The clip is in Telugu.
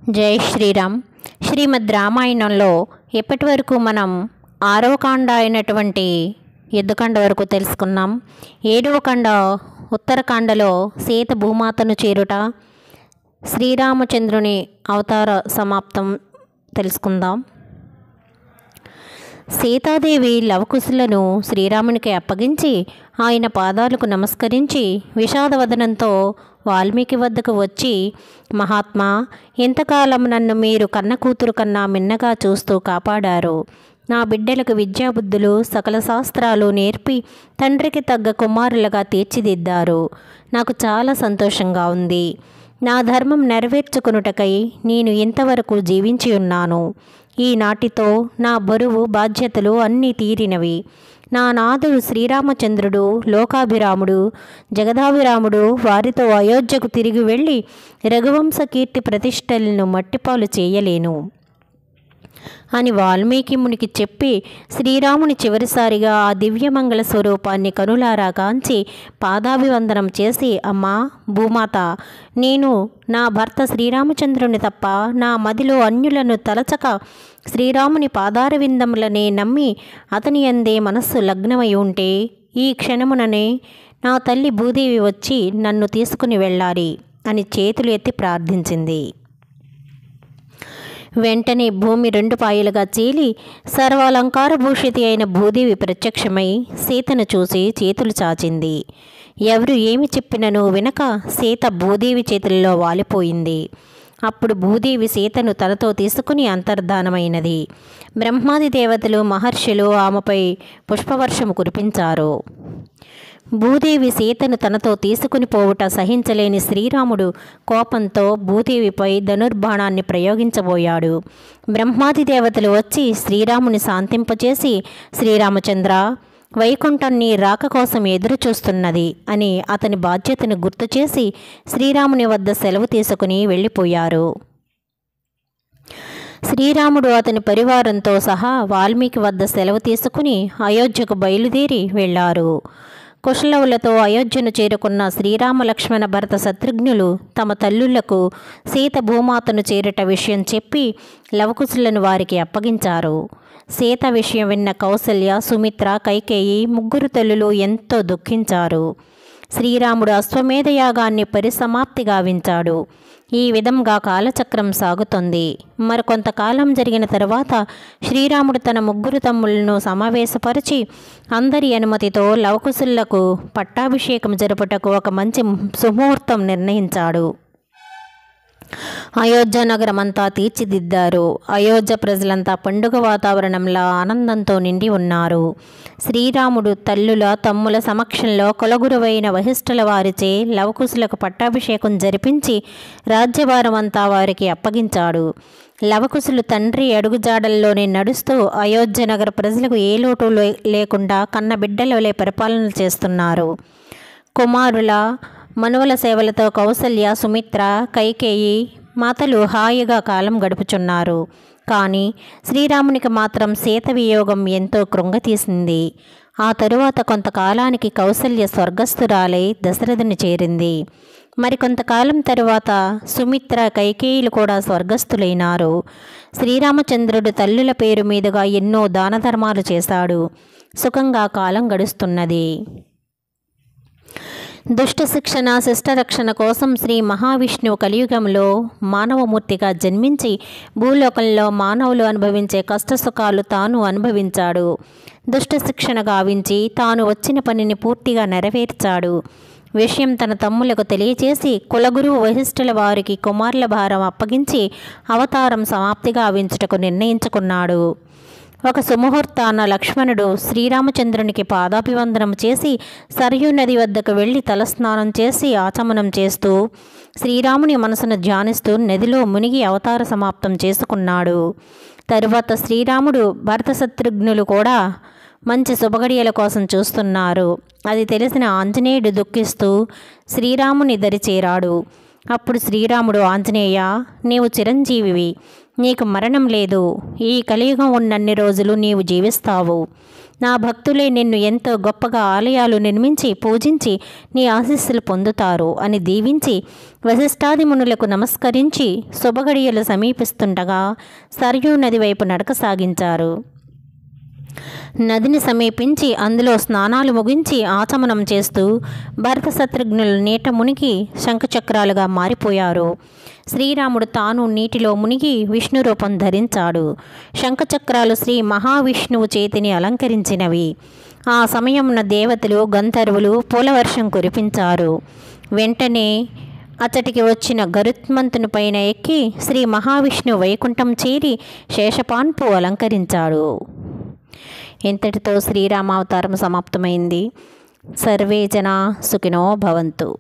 జై శ్రీరామ్. శ్రీమద్ రామాయణంలో ఎప్పటి వరకు మనం 6వ కాండ అయినటువంటి యుద్ధకాండ వరకు తెలుసుకున్నాం. 7వ కాండ ఉత్తరకాండలో సీత భూమాతను చేరుట, శ్రీరామచంద్రుని అవతార సమాప్తం తెలుసుకుందాం. సీతాదేవి లవకుశులను శ్రీరామునికి అప్పగించి ఆయన పాదాలకు నమస్కరించి విషాదవదనంతో వాల్మీకి వద్దకు వచ్చి, మహాత్మా, ఇంతకాలం నన్ను మీరు కన్న కూతురు కన్నా మిన్నగా చూస్తూ కాపాడారు. నా బిడ్డలకు విద్యాబుద్ధులు సకల శాస్త్రాలు నేర్పి తండ్రికి తగ్గ కుమారులుగా తీర్చిదిద్దారు. నాకు చాలా సంతోషంగా ఉంది. నా ధర్మం నెరవేర్చుకొనుటకై నేను ఇంతవరకు జీవించి ఉన్నాను. ఈనాటితో నా బరువు బాధ్యతలు అన్నీ తీరినవి. నా నాథుడు శ్రీరామచంద్రుడు లోకాభిరాముడు, జగదాభిరాముడు వారితో అయోధ్యకు తిరిగి వెళ్ళి రఘువంశ కీర్తి ప్రతిష్టలను మట్టిపాలు చేయలేను అని వాల్మీకి మునికి చెప్పి, శ్రీరాముని చివరిసారిగా ఆ దివ్యమంగళ స్వరూపాన్ని కనులారా కాంచి పాదాభివందనం చేసి, అమ్మా భూమాత, నేను నా భర్త శ్రీరామచంద్రుని తప్ప నా మదిలో అన్యులను తలచక శ్రీరాముని పాదారవిందములనే నమ్మి అతని అందే మనస్సు లగ్నమై ఉంటే ఈ క్షణముననే నా తల్లి భూదేవి వచ్చి నన్ను తీసుకుని వెళ్ళాలి అని చేతులు ఎత్తి ప్రార్థించింది. వెంటనే భూమి 2 పాయలుగా చీలి సర్వాలంకార భూషితి అయిన భూదేవి ప్రత్యక్షమై సీతను చూసి చేతులు చాచింది. ఎవరు ఏమి చెప్పినను వినక సీత భూదేవి చేతుల్లో వాలిపోయింది. అప్పుడు భూదేవి సీతను తనతో తీసుకుని అంతర్ధానమైనది. బ్రహ్మాది దేవతలు మహర్షులు ఆమెపై పుష్పవర్షము కురిపించారు. భూదేవి సీతను తనతో తీసుకుని పోవుట సహించలేని శ్రీరాముడు కోపంతో భూదేవిపై ధనుర్బాణాన్ని ప్రయోగించబోయాడు. బ్రహ్మాది దేవతలు వచ్చి శ్రీరాముని శాంతింపచేసి, శ్రీరామచంద్ర, వైకుంఠం నీ రాక కోసం ఎదురు చూస్తున్నది అని అతని బాధ్యతను గుర్తు చేసి శ్రీరాముని వద్ద సెలవు తీసుకుని వెళ్ళిపోయారు. శ్రీరాముడు అతని పరివారంతో సహా వాల్మీకి వద్ద సెలవు తీసుకుని అయోధ్యకు బయలుదేరి వెళ్లారు. కుశలవులతో అయోధ్యను చేరుకున్న శ్రీరామ లక్ష్మణ భరత శత్రుఘ్నులు తమ తల్లులకు సీత భూమాతను చేరుట విషయం చెప్పి లవకుశులను వారికి అప్పగించారు. సీత విషయం విన్న కౌసల్య, సుమిత్ర, కైకేయి ముగ్గురు తల్లులు ఎంతో దుఃఖించారు. శ్రీరాముడు అశ్వమేధ యాగాన్ని పరిసమాప్తి గావించాడు. ఈ విధంగా కాలచక్రం సాగుతుంది. మరికొంతకాలం జరిగిన తరువాత శ్రీరాముడు తన ముగ్గురు తమ్ములను సమావేశపరిచి అందరి అనుమతితో లవకుశులకు పట్టాభిషేకం జరుపుటకు ఒక మంచి సుముహూర్తం నిర్ణయించాడు. అయోధ్య నగరమంతా తీర్చిదిద్దారు. అయోధ్య ప్రజలంతా పండుగ వాతావరణంలో ఆనందంతో నిండి ఉన్నారు. శ్రీరాముడు తల్లుల తమ్ముల సమక్షంలో కులగురువైన వశిష్ఠుల వారిచే లవకుశులకు పట్టాభిషేకం జరిపించి రాజ్యభారం అంతా వారికి అప్పగించాడు. లవకుశులు తండ్రి అడుగుజాడల్లోనే నడుస్తూ అయోధ్య నగర ప్రజలకు ఏ లోటు లేకుండా కన్న బిడ్డలవలే పరిపాలన చేస్తున్నారు. కుమారుల మనువల సేవలతో కౌసల్య, సుమిత్ర, కైకేయి మాతలు హాయిగా కాలం గడుపుచున్నారు. కానీ శ్రీరామునికి మాత్రం సీత వియోగం ఎంతో కృంగతీసింది. ఆ తరువాత కొంతకాలానికి కౌసల్య స్వర్గస్థురాలై దశరథుని చేరింది. మరికొంతకాలం తరువాత సుమిత్ర, కైకేయులు కూడా స్వర్గస్థులైనారు. శ్రీరామచంద్రుడు తల్లుల పేరు మీదుగా ఎన్నో దాన ధర్మాలు చేశాడు. సుఖంగా కాలం గడుస్తున్నది. దుష్ట శిక్షణ శిష్టరక్షణ కోసం శ్రీ మహావిష్ణువు కలియుగంలో మానవమూర్తిగా జన్మించి భూలోకంలో మానవులు అనుభవించే కష్టసుఖాలు తాను అనుభవించాడు. దుష్ట శిక్షణ గావించి తాను వచ్చిన పనిని పూర్తిగా నెరవేర్చాడు. విషయం తన తమ్ములకు తెలియచేసి కులగురువు వశిష్ఠుల వారికి కుమారుల భారం అప్పగించి అవతారం సమాప్తి గావించుటకు నిర్ణయించుకున్నాడు. ఒక సుముహూర్తాన లక్ష్మణుడు శ్రీరామచంద్రునికి పాదాభివందనం చేసి సరయూ నది వద్దకు వెళ్ళి తలస్నానం చేసి ఆచమనం చేస్తూ శ్రీరాముని మనసును ధ్యానిస్తూ నదిలో మునిగి అవతార సమాప్తం చేసుకున్నాడు. తరువాత శ్రీరాముడు భరత శత్రుఘ్నులు కూడా మంచి శుభగడియల కోసం చూస్తున్నారు. అది తెలిసిన ఆంజనేయుడు దుఃఖిస్తూ శ్రీరాముని దరిచేరాడు. అప్పుడు శ్రీరాముడు, ఆంజనేయ, నీవు చిరంజీవివి, నీకు మరణం లేదు. ఈ కలియుగం ఉన్నన్ని రోజులు నీవు జీవిస్తావు. నా భక్తులే నిన్ను ఎంతో గొప్పగా ఆలయాలు నిర్మించి పూజించి నీ ఆశీస్సులు పొందుతారు అని దీవించి వశిష్ఠాది మునులకు నమస్కరించి శుభగడియలు సమీపిస్తుండగా సరయూ నది వైపు నడక సాగించారు. నదిని సమీపించి అందులో స్నానాలు ముగించి ఆచమనం చేస్తూ భరత శత్రుఘ్నులు నీట మునిగి శంఖచక్రాలుగా మారిపోయారు. శ్రీరాముడు తాను నీటిలో మునిగి విష్ణు రూపం ధరించాడు. శంఖచక్రాలు శ్రీ మహావిష్ణువు చేతిని అలంకరించినవి. ఆ సమయమున దేవతలు గంధర్వులు పూలవర్షం కురిపించారు. వెంటనే అతడికి వచ్చిన గరుత్మంతుని పైన ఎక్కి శ్రీ మహావిష్ణువు వైకుంఠం చేరి శేషపాన్పు అలంకరించాడు. ఇంతటితో శ్రీరామావతారం సమాప్తమైంది. సర్వే జనా సుఖినో భవంతు.